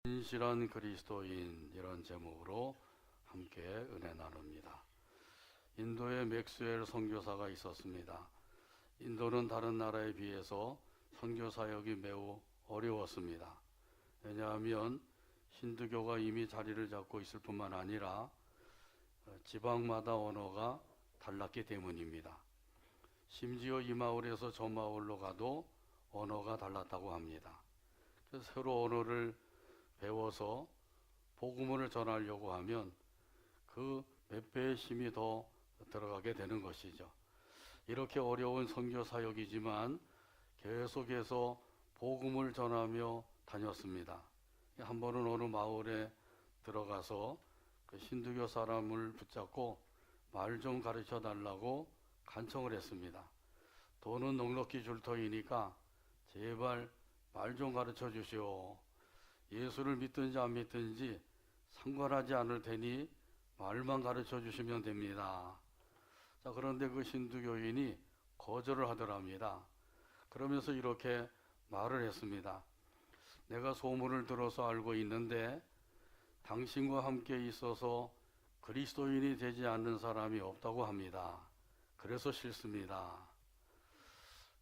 신실한 그리스도인, 이런 제목으로 함께 은혜 나눕니다. 인도에 맥스웰 선교사가 있었습니다. 인도는 다른 나라에 비해서 선교 사역이 매우 어려웠습니다. 왜냐하면 힌두교가 이미 자리를 잡고 있을 뿐만 아니라 지방마다 언어가 달랐기 때문입니다. 심지어 이 마을에서 저 마을로 가도 언어가 달랐다고 합니다. 그래서 새로 언어를 배워서 복음을 전하려고 하면 그 몇 배의 힘이 더 들어가게 되는 것이죠. 이렇게 어려운 선교 사역이지만 계속해서 복음을 전하며 다녔습니다. 한 번은 어느 마을에 들어가서 그 힌두교 사람을 붙잡고 말 좀 가르쳐 달라고 간청을 했습니다. 돈은 넉넉히 줄 터이니까 제발 말 좀 가르쳐 주시오. 예수를 믿든지 안 믿든지 상관하지 않을 테니 말만 가르쳐 주시면 됩니다. 자, 그런데 그 힌두교인이 거절을 하더랍니다. 그러면서 이렇게 말을 했습니다. 내가 소문을 들어서 알고 있는데 당신과 함께 있어서 그리스도인이 되지 않는 사람이 없다고 합니다. 그래서 싫습니다.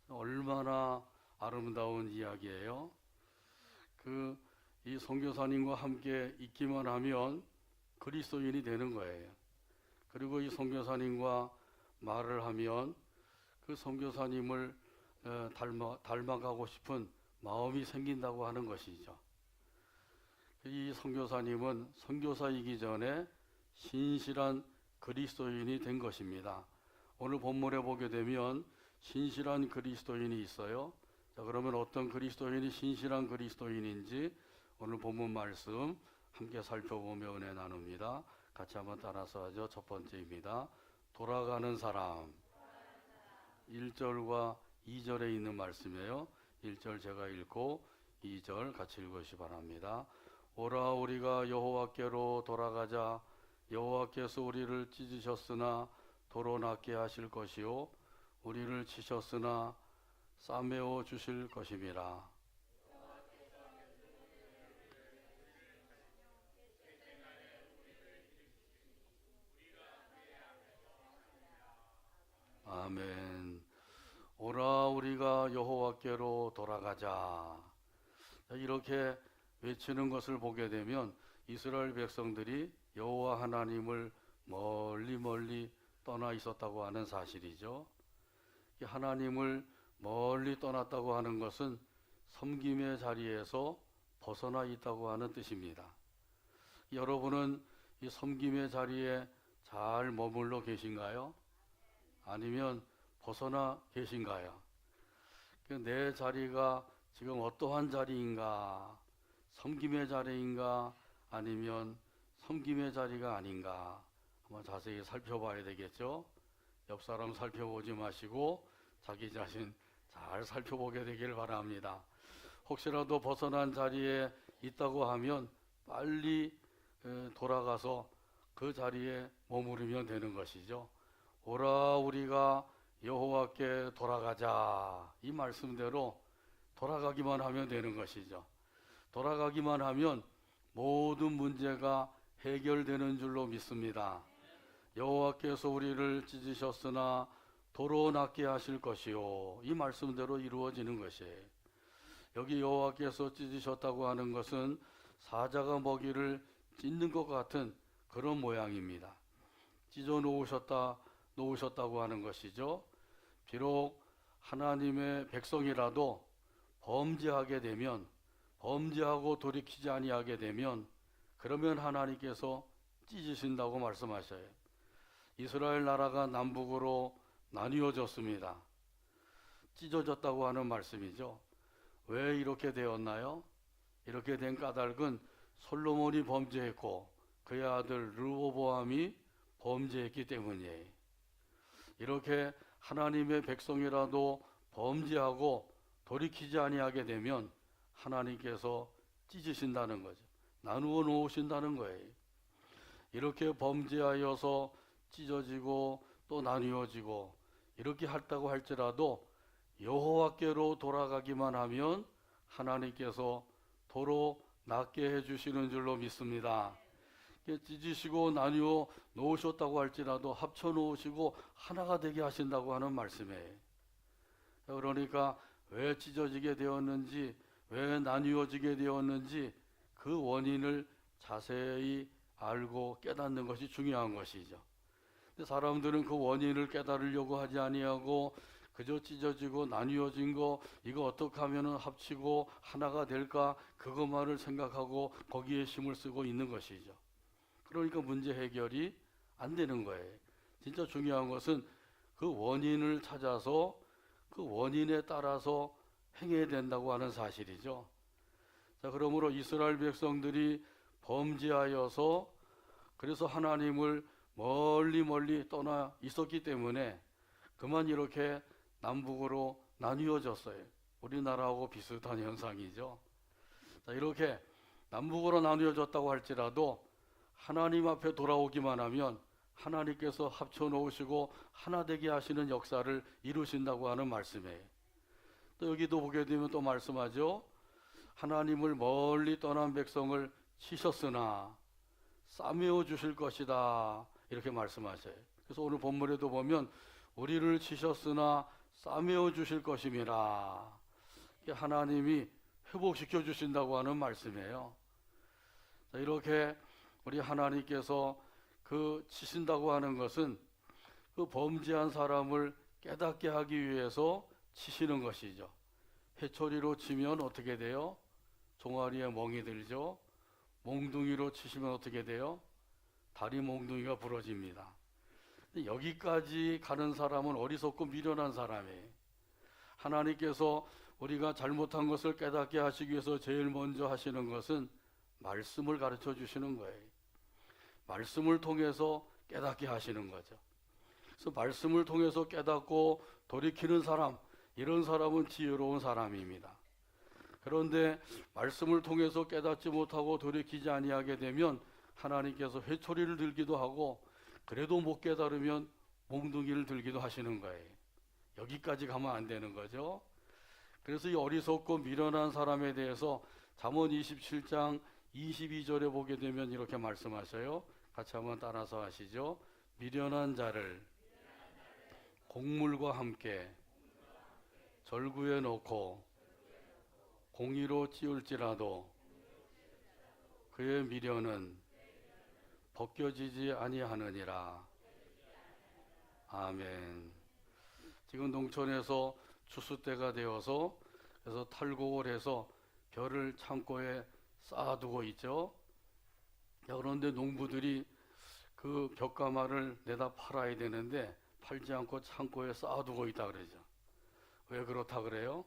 얼마나 아름다운 이야기예요. 이 선교사님과 함께 있기만 하면 그리스도인이 되는 거예요. 그리고 이 선교사님과 말을 하면 그 선교사님을 닮아가고 싶은 마음이 생긴다고 하는 것이죠. 이 선교사님은 선교사이기 전에 신실한 그리스도인이 된 것입니다. 오늘 본문에 보게 되면 신실한 그리스도인이 있어요. 자, 그러면 어떤 그리스도인이 신실한 그리스도인인지 오늘 본문 말씀 함께 살펴보며 은혜 나눕니다. 같이 한번 따라서 하죠. 첫 번째입니다. 돌아가는 사람. 1절과 2절에 있는 말씀이에요. 1절 제가 읽고 2절 같이 읽으시 바랍니다. 오라 우리가 여호와께로 돌아가자. 여호와께서 우리를 찢으셨으나 도로 낫게 하실 것이요 우리를 치셨으나 싸매어 주실 것임이라. 아멘. 오라 우리가 여호와께로 돌아가자. 이렇게 외치는 것을 보게 되면 이스라엘 백성들이 여호와 하나님을 멀리 떠나 있었다고 하는 사실이죠. 하나님을 멀리 떠났다고 하는 것은 섬김의 자리에서 벗어나 있다고 하는 뜻입니다. 여러분은 이 섬김의 자리에 잘 머물러 계신가요? 아니면 벗어나 계신가요? 내 자리가 지금 어떠한 자리인가? 섬김의 자리인가? 아니면 섬김의 자리가 아닌가? 한번 자세히 살펴봐야 되겠죠? 옆 사람 살펴보지 마시고 자기 자신 잘 살펴보게 되길 바랍니다. 혹시라도 벗어난 자리에 있다고 하면 빨리 돌아가서 그 자리에 머무르면 되는 것이죠. 오라 우리가 여호와께 돌아가자. 이 말씀대로 돌아가기만 하면 되는 것이죠. 돌아가기만 하면 모든 문제가 해결되는 줄로 믿습니다. 여호와께서 우리를 찢으셨으나 도로 낫게 하실 것이요. 이 말씀대로 이루어지는 것이에요. 여기 여호와께서 찢으셨다고 하는 것은 사자가 먹이를 찢는 것 같은 그런 모양입니다. 찢어 놓으셨다고 하는 것이죠. 비록 하나님의 백성이라도 범죄하고 돌이키지 아니하게 되면 그러면 하나님께서 찢으신다고 말씀하셔요. 이스라엘 나라가 남북으로 나뉘어졌습니다. 찢어졌다고 하는 말씀이죠. 왜 이렇게 되었나요? 이렇게 된 까닭은 솔로몬이 범죄했고 그의 아들 르호보암이 범죄했기 때문이에요. 이렇게 하나님의 백성이라도 범죄하고 돌이키지 아니하게 되면 하나님께서 찢으신다는 거죠. 나누어 놓으신다는 거예요. 이렇게 범죄하여서 찢어지고 또 나뉘어지고 이렇게 했다고 할지라도 여호와께로 돌아가기만 하면 하나님께서 도로 낫게 해주시는 줄로 믿습니다. 찢으시고 나누어 놓으셨다고 할지라도 합쳐 놓으시고 하나가 되게 하신다고 하는 말씀이에요. 그러니까 왜 찢어지게 되었는지, 왜 나뉘어지게 되었는지 그 원인을 자세히 알고 깨닫는 것이 중요한 것이죠. 근데 사람들은 그 원인을 깨달으려고 하지 아니하고 그저 찢어지고 나뉘어진 거, 이거 어떻게 하면 합치고 하나가 될까, 그것만을 생각하고 거기에 힘을 쓰고 있는 것이죠. 그러니까 문제 해결이 안 되는 거예요. 진짜 중요한 것은 그 원인을 찾아서 그 원인에 따라서 행해야 된다고 하는 사실이죠. 자, 그러므로 이스라엘 백성들이 범죄하여서 그래서 하나님을 멀리 떠나 있었기 때문에 그만 이렇게 남북으로 나뉘어졌어요. 우리나라하고 비슷한 현상이죠. 자, 이렇게 남북으로 나뉘어졌다고 할지라도 하나님 앞에 돌아오기만 하면 하나님께서 합쳐 놓으시고 하나 되게 하시는 역사를 이루신다고 하는 말씀이에요. 또 여기도 보게 되면 또 말씀하죠. 하나님을 멀리 떠난 백성을 치셨으나 싸매어 주실 것이다, 이렇게 말씀하셔요. 그래서 오늘 본문에도 보면 우리를 치셨으나 싸매어 주실 것임이라, 하나님이 회복시켜 주신다고 하는 말씀이에요. 자, 이렇게 우리 하나님께서 그 치신다고 하는 것은 그 범죄한 사람을 깨닫게 하기 위해서 치시는 것이죠. 해초리로 치면 어떻게 돼요? 종아리에 멍이 들죠. 몽둥이로 치시면 어떻게 돼요? 다리 몽둥이가 부러집니다. 여기까지 가는 사람은 어리석고 미련한 사람이에요. 하나님께서 우리가 잘못한 것을 깨닫게 하시기 위해서 제일 먼저 하시는 것은 말씀을 가르쳐 주시는 거예요. 말씀을 통해서 깨닫게 하시는 거죠. 그래서 말씀을 통해서 깨닫고 돌이키는 사람, 이런 사람은 지혜로운 사람입니다. 그런데 말씀을 통해서 깨닫지 못하고 돌이키지 아니하게 되면 하나님께서 회초리를 들기도 하고 그래도 못 깨달으면 몽둥이를 들기도 하시는 거예요. 여기까지 가면 안 되는 거죠. 그래서 이 어리석고 미련한 사람에 대해서 잠언 27장 22절에 보게 되면 이렇게 말씀하셔요. 같이 한번 따라서 하시죠. 미련한 자를 곡물과 함께 절구에 놓고 공의로 찌울지라도 그의 미련은 벗겨지지 아니하느니라. 아멘. 지금 농촌에서 추수 때가 되어서 그래서 탈곡을 해서 벼를 창고에 쌓아두고 있죠. 그런데 농부들이 그 벼가마를 내다 팔아야 되는데 팔지 않고 창고에 쌓아두고 있다 그러죠. 왜 그렇다 그래요?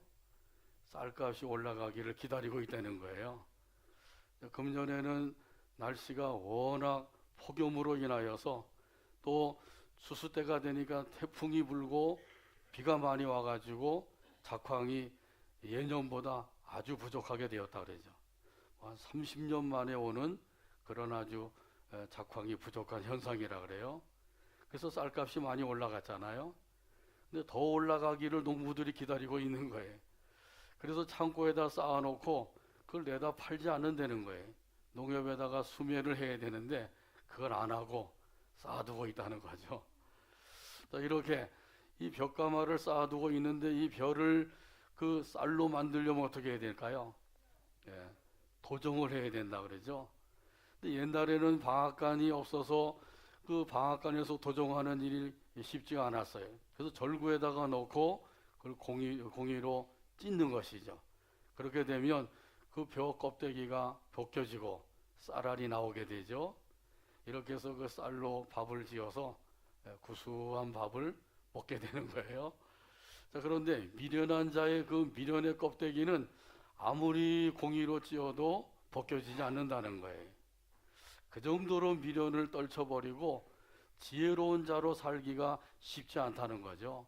쌀값이 올라가기를 기다리고 있다는 거예요. 금년에는 날씨가 워낙 폭염으로 인하여서 또 추수 때가 되니까 태풍이 불고 비가 많이 와가지고 작황이 예년보다 아주 부족하게 되었다 그러죠. 한 30년 만에 오는 그런 아주 작황이 부족한 현상이라 그래요. 그래서 쌀값이 많이 올라갔잖아요. 근데 더 올라가기를 농부들이 기다리고 있는 거예요. 그래서 창고에다 쌓아놓고 그걸 내다 팔지 않는다는 거예요. 농협에다가 수매를 해야 되는데 그걸 안 하고 쌓아두고 있다는 거죠. 이렇게 이 벼가마를 쌓아두고 있는데 이 벼를 그 쌀로 만들려면 어떻게 해야 될까요? 도정을 해야 된다 그러죠. 근데 옛날에는 방앗간이 없어서 그 방앗간에서 도정하는 일이 쉽지가 않았어요. 그래서 절구에다가 넣고 그걸 공이로 찢는 것이죠. 그렇게 되면 그 벼 껍데기가 벗겨지고 쌀알이 나오게 되죠. 이렇게 해서 그 쌀로 밥을 지어서 구수한 밥을 먹게 되는 거예요. 자, 그런데 미련한 자의 그 미련의 껍데기는 아무리 공이로 찧어도 벗겨지지 않는다는 거예요. 그 정도로 미련을 떨쳐버리고 지혜로운 자로 살기가 쉽지 않다는 거죠.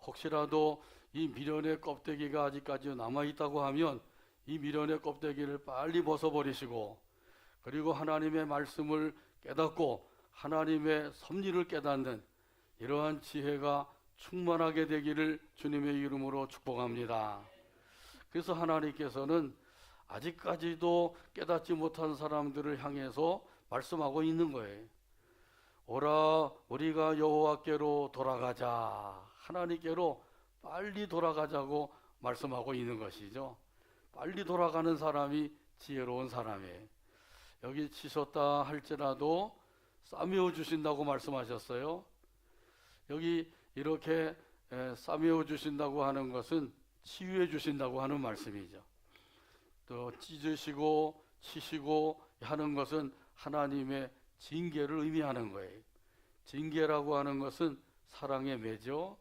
혹시라도 이 미련의 껍데기가 아직까지 남아있다고 하면 이 미련의 껍데기를 빨리 벗어버리시고 그리고 하나님의 말씀을 깨닫고 하나님의 섭리를 깨닫는 이러한 지혜가 충만하게 되기를 주님의 이름으로 축복합니다. 그래서 하나님께서는 아직까지도 깨닫지 못한 사람들을 향해서 말씀하고 있는 거예요. 오라 우리가 여호와께로 돌아가자. 하나님께로 빨리 돌아가자고 말씀하고 있는 것이죠. 빨리 돌아가는 사람이 지혜로운 사람이에요. 여기 치셨다 할지라도 싸매어 주신다고 말씀하셨어요. 여기 이렇게 싸매어 주신다고 하는 것은 치유해 주신다고 하는 말씀이죠. 또 찢으시고 치시고 하는 것은 하나님의 징계를 의미하는 거예요. 징계라고 하는 것은 사랑의 매죠.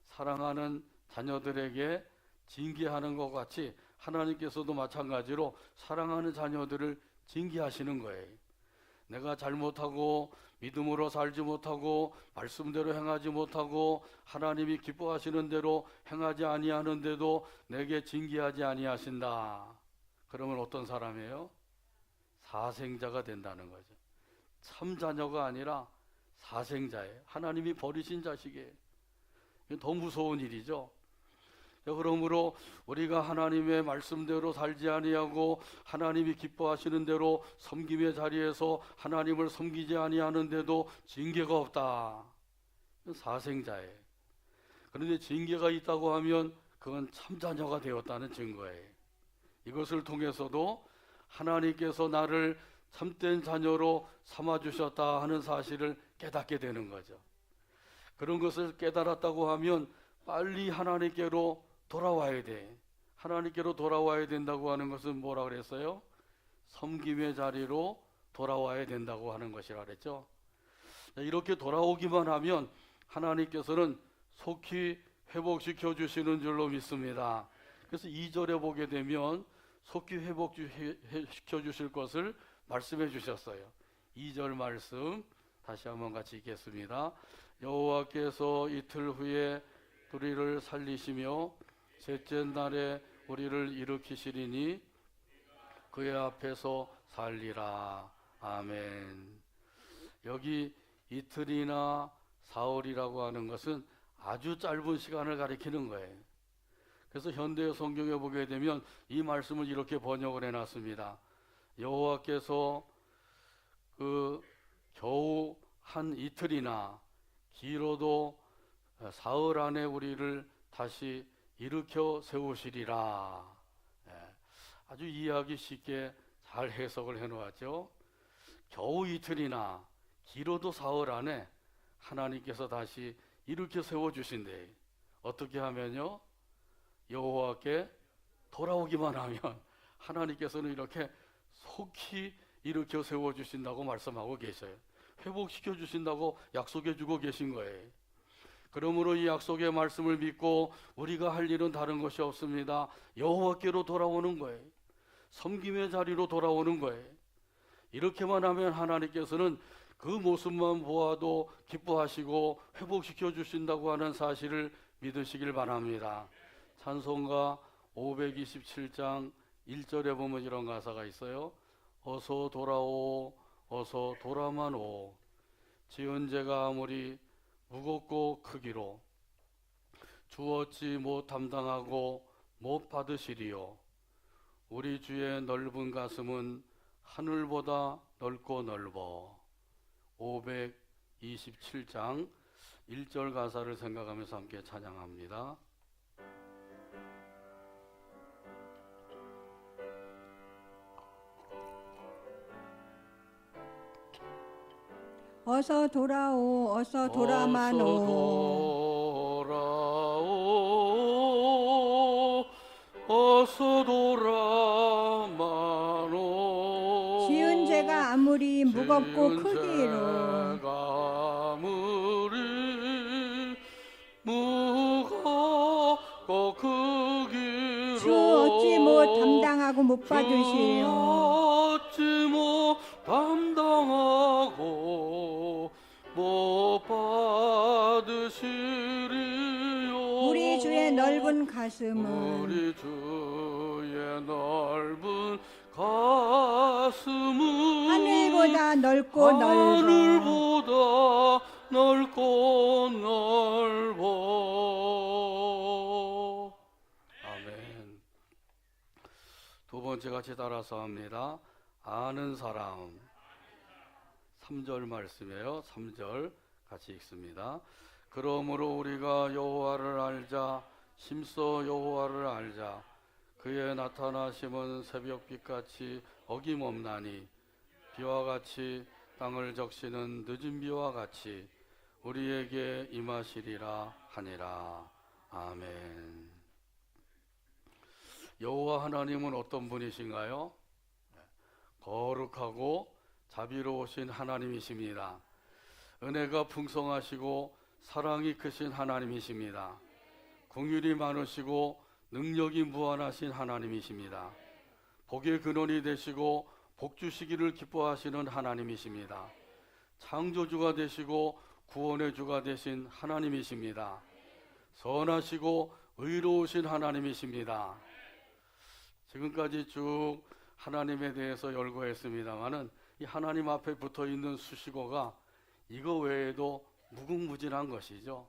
사랑하는 자녀들에게 징계하는 것 같이 하나님께서도 마찬가지로 사랑하는 자녀들을 징계하시는 거예요. 내가 잘못하고 믿음으로 살지 못하고 말씀대로 행하지 못하고 하나님이 기뻐하시는 대로 행하지 아니하는데도 내게 징계하지 아니하신다. 그러면 어떤 사람이에요? 사생자가 된다는 거죠. 참 자녀가 아니라 사생자예요. 하나님이 버리신 자식이에요. 더 무서운 일이죠. 그러므로 우리가 하나님의 말씀대로 살지 아니하고 하나님이 기뻐하시는 대로 섬김의 자리에서 하나님을 섬기지 아니하는데도 징계가 없다. 사생자예요. 그런데 징계가 있다고 하면 그건 참 자녀가 되었다는 증거예요. 이것을 통해서도 하나님께서 나를 참된 자녀로 삼아주셨다 하는 사실을 깨닫게 되는 거죠. 그런 것을 깨달았다고 하면 빨리 하나님께로 돌아와야 돼. 하나님께로 돌아와야 된다고 하는 것은 뭐라 그랬어요? 섬김의 자리로 돌아와야 된다고 하는 것이라 그랬죠. 이렇게 돌아오기만 하면 하나님께서는 속히 회복시켜 주시는 줄로 믿습니다. 그래서 2절에 보게 되면 속히 회복시켜 주실 것을 말씀해 주셨어요. 2절 말씀 다시 한번 같이 읽겠습니다. 여호와께서 이틀 후에 우리를 살리시며 셋째 날에 우리를 일으키시리니 그의 앞에서 살리라. 아멘. 여기 이틀이나 사흘이라고 하는 것은 아주 짧은 시간을 가리키는 거예요. 그래서 현대 성경에 보게 되면 이 말씀을 이렇게 번역을 해놨습니다. 여호와께서 겨우 한 이틀이나 길어도 사흘 안에 우리를 다시 일으켜 세우시리라. 아주 이해하기 쉽게 잘 해석을 해놓았죠. 겨우 이틀이나 길어도 사흘 안에 하나님께서 다시 일으켜 세워주신대. 어떻게 하면요? 여호와께 돌아오기만 하면 하나님께서는 이렇게 속히 일으켜 세워주신다고 말씀하고 계셔요. 회복시켜 주신다고 약속해 주고 계신 거예요. 그러므로 이 약속의 말씀을 믿고 우리가 할 일은 다른 것이 없습니다. 여호와께로 돌아오는 거예요. 섬김의 자리로 돌아오는 거예요. 이렇게만 하면 하나님께서는 그 모습만 보아도 기뻐하시고 회복시켜 주신다고 하는 사실을 믿으시길 바랍니다. 찬송가 527장 1절에 보면 이런 가사가 있어요. 어서 돌아오 어서 돌아만 오. 지은 죄가 아무리 무겁고 크기로 주었지 못 담당하고 못 받으시리요. 우리 주의 넓은 가슴은 하늘보다 넓고 넓어. 527장 1절 가사를 생각하면서 함께 찬양합니다. 어서 돌아오 어서 돌아만 오. 어서 돌아만 오. 지은 죄가 아무리 무겁고 지은 크기로 죄가 아무리 무겁고 크기로 주 어찌 못 담당하고 못 받으시리요. 어찌 못 담당하고 못 받으시리요. 우리 주의 넓은 가슴은 우리 주의 넓은 가슴은 하늘보다 넓고 넓어. 하늘보다 넓고 넓어. 아멘. 두 번째 번째 같이 따라서 합니다. 아는 사람. 3절 말씀이에요. 3절 같이 읽습니다. 그러므로 우리가 여호와를 알자, 심써 여호와를 알자. 그의 나타나심은 새벽빛같이 어김없나니 비와 같이 땅을 적시는 늦은 비와 같이 우리에게 임하시리라 하니라. 아멘. 여호와 하나님은 어떤 분이신가요? 거룩하고 자비로우신 하나님이십니다. 은혜가 풍성하시고 사랑이 크신 하나님이십니다. 긍휼이 많으시고 능력이 무한하신 하나님이십니다. 복의 근원이 되시고 복 주시기를 기뻐하시는 하나님이십니다. 창조주가 되시고 구원의 주가 되신 하나님이십니다. 선하시고 의로우신 하나님이십니다. 지금까지 쭉 하나님에 대해서 열거했습니다마는 이 하나님 앞에 붙어 있는 수식어가 이거 외에도 무궁무진한 것이죠.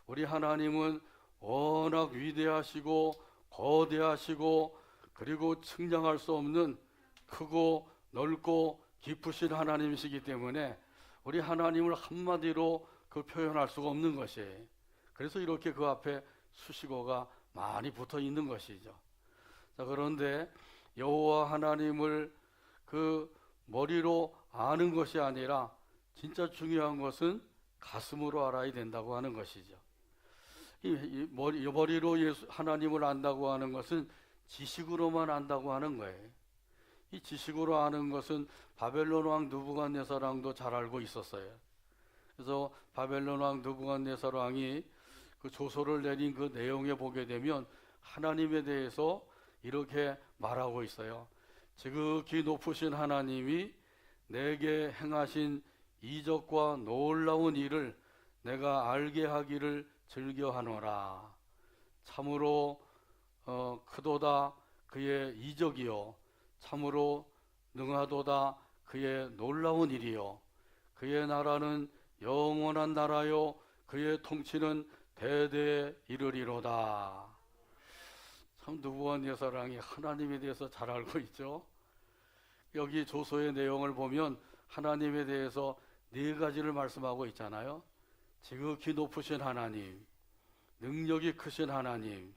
우리 하나님은 워낙 위대하시고 거대하시고 그리고 측량할 수 없는 크고 넓고 깊으신 하나님이시기 때문에 우리 하나님을 한마디로 그 표현할 수가 없는 것이에요. 그래서 이렇게 그 앞에 수식어가 많이 붙어 있는 것이죠. 자, 그런데 여호와 하나님을 그 머리로 아는 것이 아니라 진짜 중요한 것은 가슴으로 알아야 된다고 하는 것이죠. 이 머리로 하나님을 안다고 하는 것은 지식으로만 안다고 하는 거예요. 이 지식으로 아는 것은 바벨론 왕 느부갓네살 왕도 잘 알고 있었어요. 그래서 바벨론 왕 느부갓네살 왕이 그 조서를 내린 그 내용에 보게 되면 하나님에 대해서 이렇게 말하고 있어요. 지극히 높으신 하나님이 내게 행하신 이적과 놀라운 일을 내가 알게 하기를 즐겨하노라. 참으로 크도다 그의 이적이요 참으로 능하도다 그의 놀라운 일이요 그의 나라는 영원한 나라요 그의 통치는 대대에 이르리로다. 참 느부갓네살 왕이 하나님에 대해서 잘 알고 있죠. 여기 조서의 내용을 보면 하나님에 대해서 네 가지를 말씀하고 있잖아요. 지극히 높으신 하나님, 능력이 크신 하나님,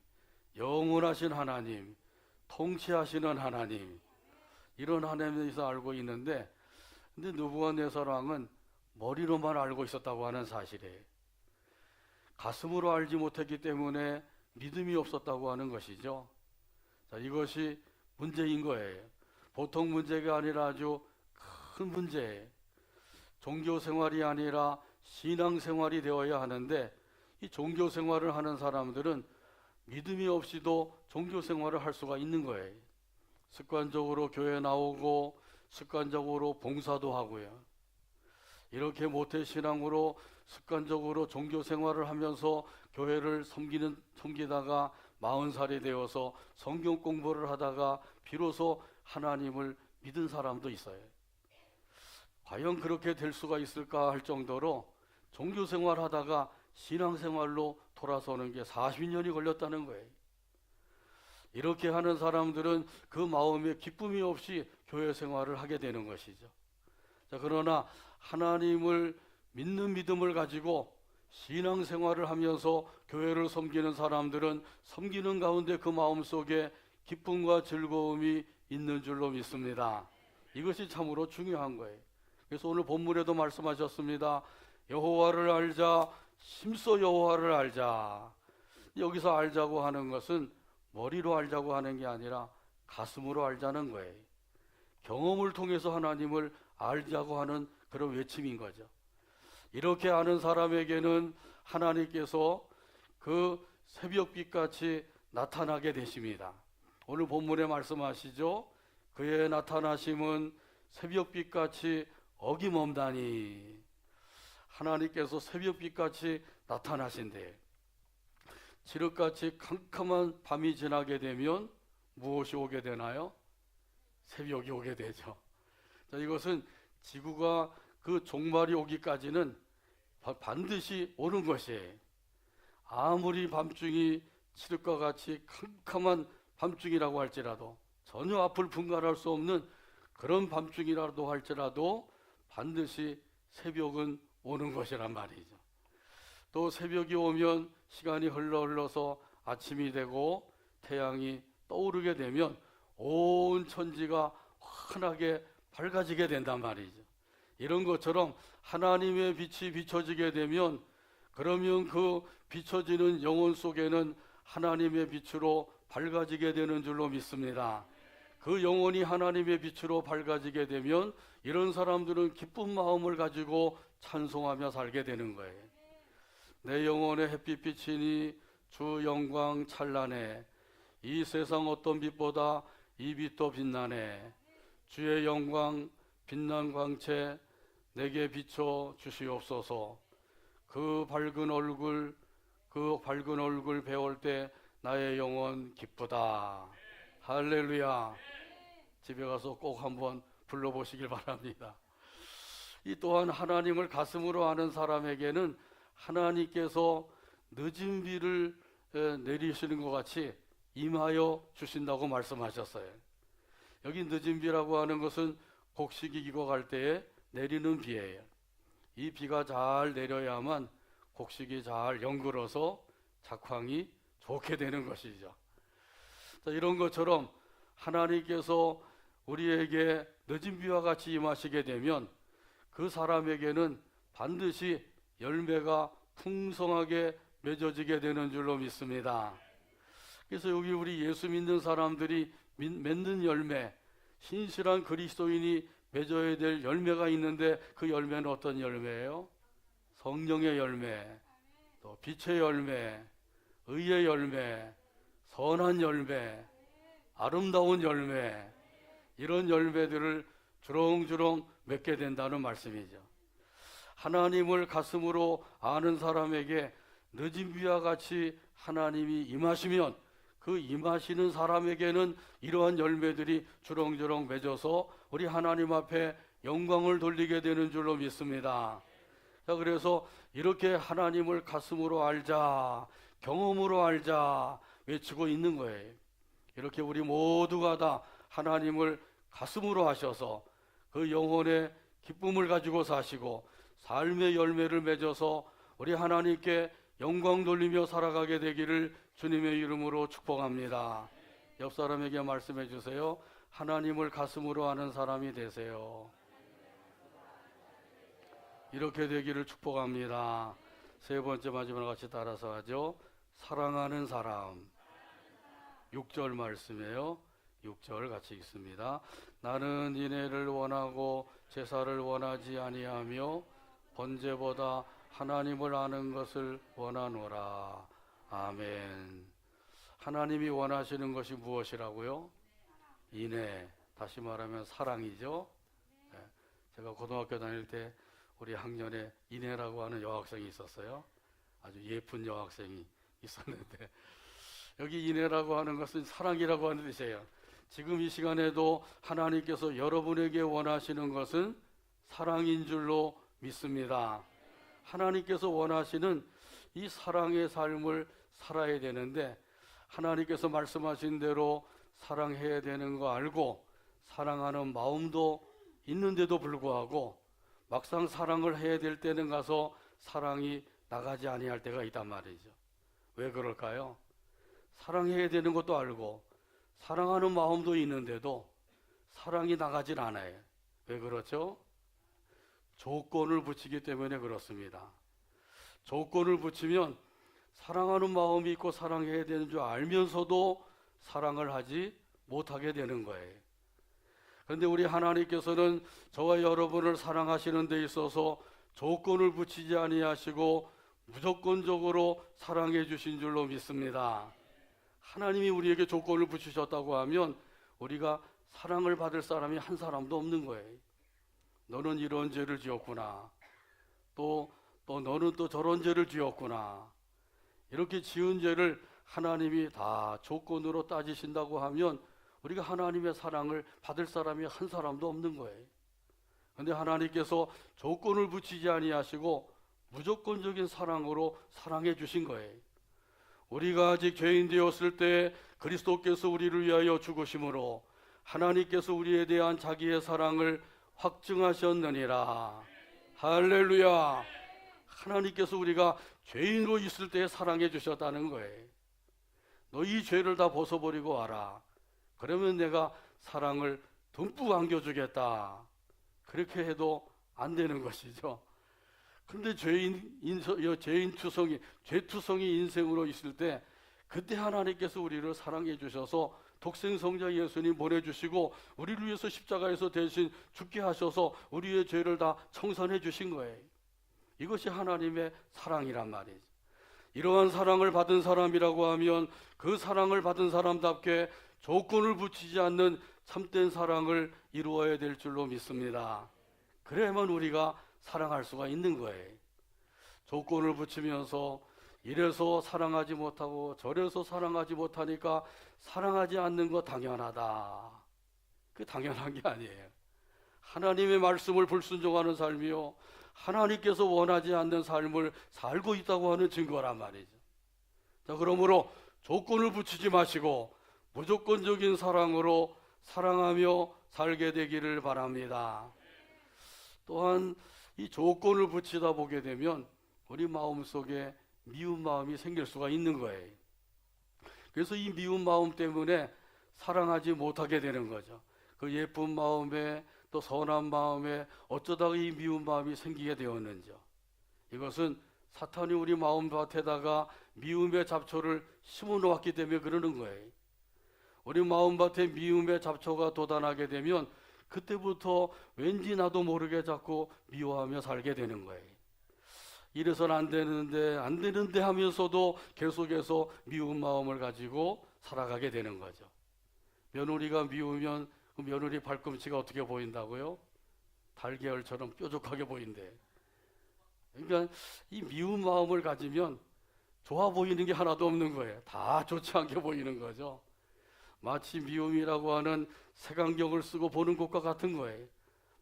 영원하신 하나님, 통치하시는 하나님, 이런 하나님에 대해서 알고 있는데, 근데 느부갓네살 왕은 머리로만 알고 있었다고 하는 사실이에요. 가슴으로 알지 못했기 때문에 믿음이 없었다고 하는 것이죠. 자, 이것이 문제인 거예요. 보통 문제가 아니라 아주 큰 문제예요. 종교 생활이 아니라 신앙 생활이 되어야 하는데 이 종교 생활을 하는 사람들은 믿음이 없이도 종교 생활을 할 수가 있는 거예요. 습관적으로 교회 나오고 습관적으로 봉사도 하고요. 이렇게 모태신앙으로 습관적으로 종교 생활을 하면서 교회를 섬기다가 40살이 되어서 성경 공부를 하다가 비로소 하나님을 믿은 사람도 있어요. 과연 그렇게 될 수가 있을까 할 정도로 종교 생활 하다가 신앙 생활로 돌아서는 게 40년이 걸렸다는 거예요. 이렇게 하는 사람들은 그 마음에 기쁨이 없이 교회 생활을 하게 되는 것이죠. 자, 그러나 하나님을 믿는 믿음을 가지고 신앙 생활을 하면서 교회를 섬기는 사람들은 섬기는 가운데 그 마음속에 기쁨과 즐거움이 있는 줄로 믿습니다. 이것이 참으로 중요한 거예요. 그래서 오늘 본문에도 말씀하셨습니다. 여호와를 알자, 심써 여호와를 알자. 여기서 알자고 하는 것은 머리로 알자고 하는 게 아니라 가슴으로 알자는 거예요. 경험을 통해서 하나님을 알자고 하는 그런 외침인 거죠. 이렇게 아는 사람에게는 하나님께서 그 새벽빛같이 나타나게 되십니다. 오늘 본문에 말씀하시죠. 그의 나타나심은 새벽빛같이 어김없다니. 하나님께서 새벽빛같이 나타나신대. 칠흑같이 캄캄한 밤이 지나게 되면 무엇이 오게 되나요? 새벽이 오게 되죠. 자, 이것은 지구가 그 종말이 오기까지는 반드시 오는 것이에요. 아무리 밤중이 칠흑과 같이 캄캄한 밤중이라고 할지라도 전혀 앞을 분간할 수 없는 그런 밤중이라도 할지라도 반드시 새벽은 오는 것이란 말이죠. 또 새벽이 오면 시간이 흘러서 아침이 되고 태양이 떠오르게 되면 온 천지가 환하게 밝아지게 된단 말이죠. 이런 것처럼 하나님의 빛이 비춰지게 되면 그러면 그 비춰지는 영혼 속에는 하나님의 빛으로 밝아지게 되는 줄로 믿습니다. 그 영혼이 하나님의 빛으로 밝아지게 되면 이런 사람들은 기쁜 마음을 가지고 찬송하며 살게 되는 거예요. 내 영혼의 햇빛 비치니 주 영광 찬란해. 이 세상 어떤 빛보다 이 빛도 빛나네. 주의 영광 빛난 광채 내게 비춰 주시옵소서. 그 밝은 얼굴 배울 때 나의 영혼 기쁘다. 할렐루야. 집에 가서 꼭 한번 불러보시길 바랍니다. 이 또한 하나님을 가슴으로 아는 사람에게는 하나님께서 늦은 비를 내리시는 것 같이 임하여 주신다고 말씀하셨어요. 여기 늦은 비라고 하는 것은 곡식이 익어갈 때에 내리는 비예요. 이 비가 잘 내려야만 곡식이 잘 연글어서 작황이 좋게 되는 것이죠. 자, 이런 것처럼 하나님께서 우리에게 늦은 비와 같이 임하시게 되면 그 사람에게는 반드시 열매가 풍성하게 맺어지게 되는 줄로 믿습니다. 그래서 여기 우리 예수 믿는 사람들이 맺는 열매, 신실한 그리스도인이 맺어야 될 열매가 있는데 그 열매는 어떤 열매예요? 성령의 열매, 또 빛의 열매, 의의 열매, 선한 열매, 아름다운 열매, 이런 열매들을 주렁주렁 맺게 된다는 말씀이죠. 하나님을 가슴으로 아는 사람에게 늦은 비와 같이 하나님이 임하시면 그 임하시는 사람에게는 이러한 열매들이 주렁주렁 맺어서 우리 하나님 앞에 영광을 돌리게 되는 줄로 믿습니다. 자, 그래서 이렇게 하나님을 가슴으로 알자, 경험으로 알자 외치고 있는 거예요. 이렇게 우리 모두가 다 하나님을 가슴으로 하셔서 그 영혼의 기쁨을 가지고 사시고 삶의 열매를 맺어서 우리 하나님께 영광 돌리며 살아가게 되기를 주님의 이름으로 축복합니다. 옆 사람에게 말씀해 주세요. 하나님을 가슴으로 아는 사람이 되세요. 이렇게 되기를 축복합니다. 세 번째 마지막으로 같이 따라서 하죠. 사랑하는 사람. 6절 말씀이에요. 6절 같이 읽습니다. 나는 인애를 원하고 제사를 원하지 아니하며 번제보다 하나님을 아는 것을 원하노라. 아멘. 하나님이 원하시는 것이 무엇이라고요? 인애, 다시 말하면 사랑이죠. 제가 고등학교 다닐 때 우리 학년에 인애라고 하는 여학생이 있었어요. 아주 예쁜 여학생이 있었는데 여기 인애라고 하는 것은 사랑이라고 하는 뜻이에요. 지금 이 시간에도 하나님께서 여러분에게 원하시는 것은 사랑인 줄로 믿습니다. 하나님께서 원하시는 이 사랑의 삶을 살아야 되는데 하나님께서 말씀하신 대로 사랑해야 되는 거 알고 사랑하는 마음도 있는데도 불구하고 막상 사랑을 해야 될 때는 가서 사랑이 나가지 아니할 때가 있단 말이죠. 왜 그럴까요? 사랑해야 되는 것도 알고 사랑하는 마음도 있는데도 사랑이 나가질 않아요. 왜 그렇죠? 조건을 붙이기 때문에 그렇습니다. 조건을 붙이면 사랑하는 마음이 있고 사랑해야 되는 줄 알면서도 사랑을 하지 못하게 되는 거예요. 그런데 우리 하나님께서는 저와 여러분을 사랑하시는 데 있어서 조건을 붙이지 아니하시고 무조건적으로 사랑해 주신 줄로 믿습니다. 하나님이 우리에게 조건을 붙이셨다고 하면 우리가 사랑을 받을 사람이 한 사람도 없는 거예요. 너는 이런 죄를 지었구나. 또 너는 또 저런 죄를 지었구나. 이렇게 지은 죄를 하나님이 다 조건으로 따지신다고 하면 우리가 하나님의 사랑을 받을 사람이 한 사람도 없는 거예요. 그런데 하나님께서 조건을 붙이지 아니하시고 무조건적인 사랑으로 사랑해 주신 거예요. 우리가 아직 죄인 되었을 때 그리스도께서 우리를 위하여 죽으심으로 하나님께서 우리에 대한 자기의 사랑을 확증하셨느니라. 할렐루야. 하나님께서 우리가 죄인으로 있을 때 사랑해 주셨다는 거예요. 너희 죄를 다 벗어버리고 와라. 그러면 내가 사랑을 듬뿍 안겨주겠다. 그렇게 해도 안 되는 것이죠. 그런데 죄투성이 인생으로 있을 때 그때 하나님께서 우리를 사랑해 주셔서 독생성자 예수님 보내주시고 우리를 위해서 십자가에서 대신 죽게 하셔서 우리의 죄를 다 청산해 주신 거예요. 이것이 하나님의 사랑이란 말이죠. 이러한 사랑을 받은 사람이라고 하면 그 사랑을 받은 사람답게 조건을 붙이지 않는 참된 사랑을 이루어야 될 줄로 믿습니다. 그래야만 우리가 사랑할 수가 있는 거예요. 조건을 붙이면서 이래서 사랑하지 못하고 저래서 사랑하지 못하니까 사랑하지 않는 거 당연하다. 그 당연한 게 아니에요. 하나님의 말씀을 불순종하는 삶이요, 하나님께서 원하지 않는 삶을 살고 있다고 하는 증거란 말이죠. 자, 그러므로 조건을 붙이지 마시고 무조건적인 사랑으로 사랑하며 살게 되기를 바랍니다. 또한 이 조건을 붙이다 보게 되면 우리 마음속에 미운 마음이 생길 수가 있는 거예요. 그래서 이 미운 마음 때문에 사랑하지 못하게 되는 거죠. 그 예쁜 마음에 또 선한 마음에 어쩌다가 이 미운 마음이 생기게 되었는지요. 이것은 사탄이 우리 마음밭에다가 미움의 잡초를 심어 놓았기 때문에 그러는 거예요. 우리 마음밭에 미움의 잡초가 돋아나게 되면 그때부터 왠지 나도 모르게 자꾸 미워하며 살게 되는 거예요. 이래서는 안 되는데 하면서도 계속해서 미운 마음을 가지고 살아가게 되는 거죠. 며느리가 미우면 그 며느리 발꿈치가 어떻게 보인다고요? 달걀처럼 뾰족하게 보인대. 그러니까 이 미운 마음을 가지면 좋아 보이는 게 하나도 없는 거예요. 다 좋지 않게 보이는 거죠. 마치 미움이라고 하는 색안경을 쓰고 보는 것과 같은 거예요.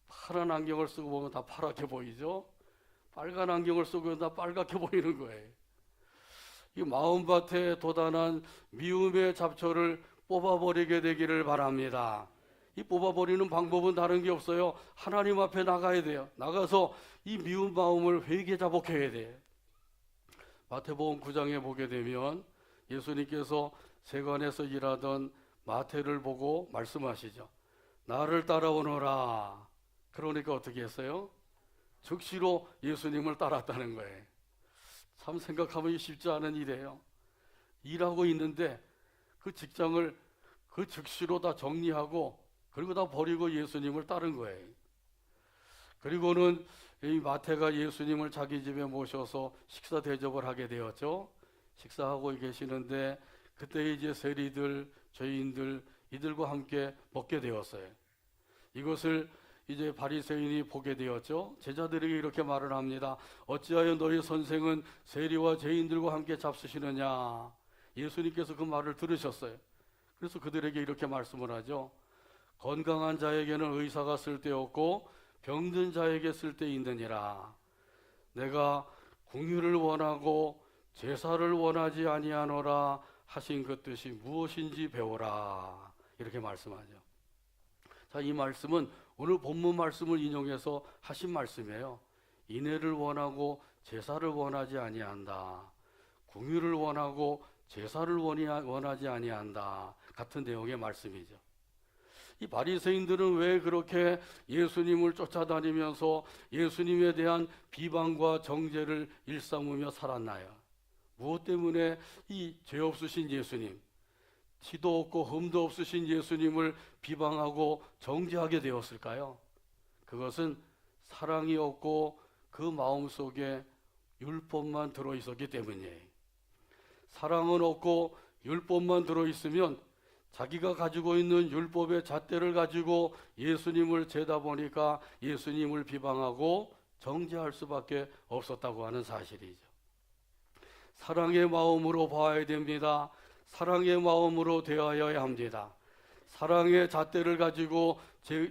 파란 안경을 쓰고 보면 다 파랗게 보이죠. 빨간 안경을 쓰고 다 빨갛게 보이는 거예요. 이 마음밭에 돋아난 미움의 잡초를 뽑아버리게 되기를 바랍니다. 이 뽑아버리는 방법은 다른 게 없어요. 하나님 앞에 나가야 돼요. 나가서 이 미운 마음을 회개자복해야 돼요. 마태복음 9장에 보게 되면 예수님께서 세관에서 일하던 마태를 보고 말씀하시죠. 나를 따라오너라. 그러니까 어떻게 했어요? 즉시로 예수님을 따랐다는 거예요. 참 생각하면 쉽지 않은 일이에요. 일하고 있는데 그 직장을 그 즉시로 다 정리하고 그리고 다 버리고 예수님을 따른 거예요. 그리고는 이 마태가 예수님을 자기 집에 모셔서 식사 대접을 하게 되었죠. 식사하고 계시는데 그때 이제 세리들, 죄인들 이들과 함께 먹게 되었어요. 이것을 이제 바리새인이 보게 되었죠. 제자들에게 이렇게 말을 합니다. 어찌하여 너희 선생은 세리와 죄인들과 함께 잡수시느냐. 예수님께서 그 말을 들으셨어요. 그래서 그들에게 이렇게 말씀을 하죠. 건강한 자에게는 의사가 쓸데없고 병든 자에게 쓸데있느니라. 내가 긍휼을 원하고 제사를 원하지 아니하노라 하신 그 뜻이 무엇인지 배우라. 이렇게 말씀하죠. 자, 이 말씀은 오늘 본문 말씀을 인용해서 하신 말씀이에요. 인애를 원하고 제사를 원하지 아니한다. 긍휼을 원하고 제사를 원하지 아니한다. 같은 내용의 말씀이죠. 이 바리새인들은 왜 그렇게 예수님을 쫓아다니면서 예수님에 대한 비방과 정죄를 일삼으며 살았나요? 무엇 때문에 이 죄 없으신 예수님, 티도 없고 흠도 없으신 예수님을 비방하고 정죄하게 되었을까요? 그것은 사랑이 없고 그 마음속에 율법만 들어있었기 때문이에요. 사랑은 없고 율법만 들어있으면 자기가 가지고 있는 율법의 잣대를 가지고 예수님을 재다 보니까 예수님을 비방하고 정죄할 수밖에 없었다고 하는 사실이죠. 사랑의 마음으로 봐야 됩니다. 사랑의 마음으로 대하여야 합니다. 사랑의 잣대를 가지고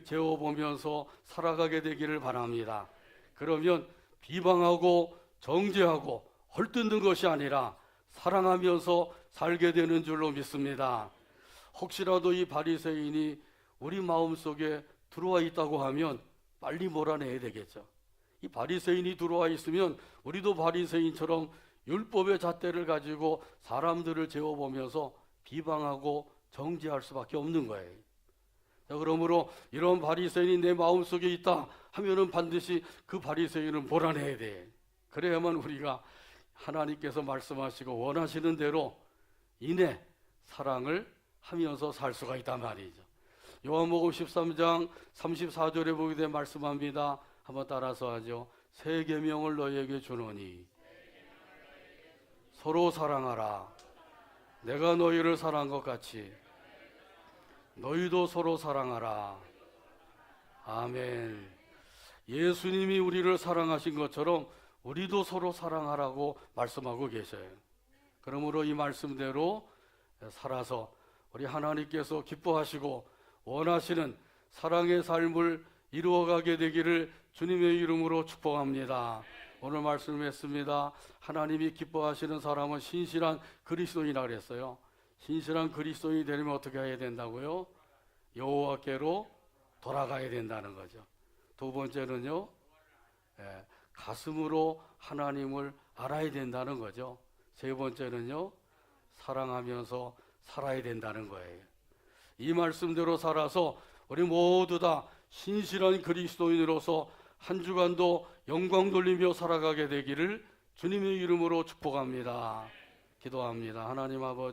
재워보면서 살아가게 되기를 바랍니다. 그러면 비방하고 정죄하고 헐뜯는 것이 아니라 사랑하면서 살게 되는 줄로 믿습니다. 혹시라도 이 바리새인이 우리 마음속에 들어와 있다고 하면 빨리 몰아내야 되겠죠. 이 바리새인이 들어와 있으면 우리도 바리새인처럼 율법의 잣대를 가지고 사람들을 재어보면서 비방하고 정죄할 수밖에 없는 거예요. 자, 그러므로 이런 바리새인이 내 마음속에 있다 하면은 반드시 그 바리새인을 몰아내야 돼. 그래야만 우리가 하나님께서 말씀하시고 원하시는 대로 인내, 사랑을 하면서 살 수가 있단 말이죠. 요한복음 13장 34절에 보게 된 말씀합니다. 한번 따라서 하죠. 새 계명을 너희에게 주노니 서로 사랑하라. 내가 너희를 사랑한 것 같이 너희도 서로 사랑하라. 아멘. 예수님이 우리를 사랑하신 것처럼 우리도 서로 사랑하라고 말씀하고 계셔요. 그러므로 이 말씀대로 살아서 우리 하나님께서 기뻐하시고 원하시는 사랑의 삶을 이루어가게 되기를 주님의 이름으로 축복합니다. 오늘 말씀했습니다. 하나님이 기뻐하시는 사람은 신실한 그리스도인이라 그랬어요. 신실한 그리스도인이 되려면 어떻게 해야 된다고요? 여호와께로 돌아가야 된다는 거죠. 두 번째는요, 가슴으로 하나님을 알아야 된다는 거죠. 세 번째는요, 사랑하면서 살아야 된다는 거예요. 이 말씀대로 살아서 우리 모두 다 신실한 그리스도인으로서 한 주간도 영광 돌리며 살아가게 되기를 주님의 이름으로 축복합니다. 기도합니다. 하나님 아버지,